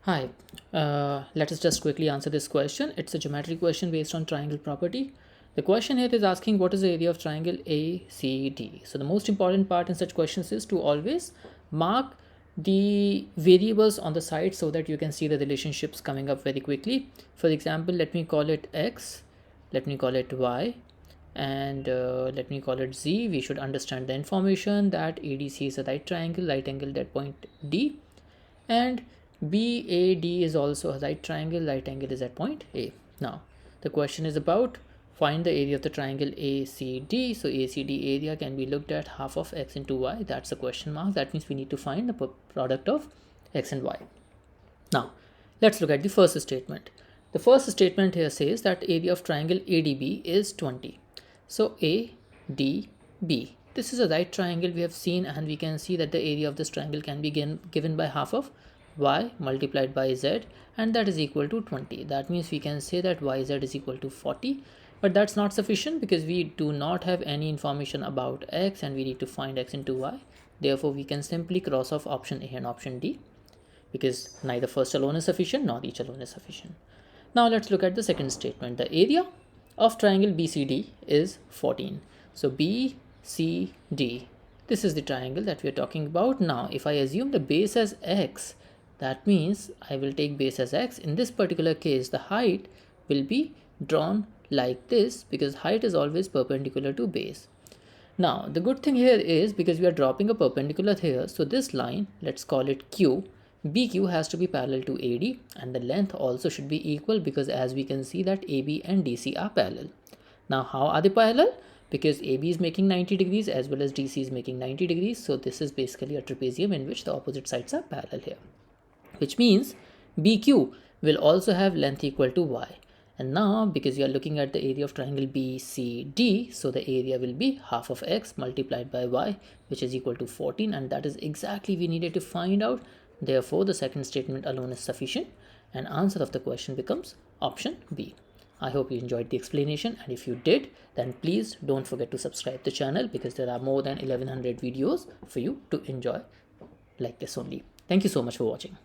Hi, let us just quickly answer this question. It's a geometry question based on triangle property. The question here is asking what is the area of triangle ACD. So the most important part in such questions is to always mark the variables on the side so that you can see the relationships coming up very quickly. For example, let me call it X, let me call it Y, and let me call it Z. We should understand the information that ADC is a right triangle, right angled at point D, and BAD is also a right triangle, right angle is at point A. Now the question is about find the area of the triangle ACD. So ACD area can be looked at half of X into Y. That's a question mark. That means we need to find the product of X and Y. Now let's look at the first statement. The first statement here says that area of triangle ADB is 20. So ADB, this is a right triangle we have seen, and we can see that the area of this triangle can be given by half of y multiplied by z, and that is equal to 20. That means we can say that yz is equal to 40, but that's not sufficient because we do not have any information about x and we need to find x into y. Therefore we can simply cross off option A and option D, because neither first alone is sufficient nor each alone is sufficient. Now let's look at the second statement. The area of triangle BCD is 14. So BCD, this is the triangle that we are talking about. Now if I assume the base as x, that means I will take base as x. In this particular case, the height will be drawn like this because height is always perpendicular to base. Now the good thing here is because we are dropping a perpendicular here, so this line, let's call it Q, BQ has to be parallel to AD, and the length also should be equal because as we can see that AB and DC are parallel. Now how are they parallel? Because AB is making 90 degrees as well as DC is making 90 degrees. So this is basically a trapezium in which the opposite sides are parallel here, which means BQ will also have length equal to y. And now because you are looking at the area of triangle BCD, so the area will be half of x multiplied by y, which is equal to 14, and that is exactly we needed to find out. Therefore the second statement alone is sufficient, and answer of the question becomes option B. I hope you enjoyed the explanation, and if you did, then please don't forget to subscribe the channel because there are more than 1100 videos for you to enjoy like this only. Thank you so much for watching.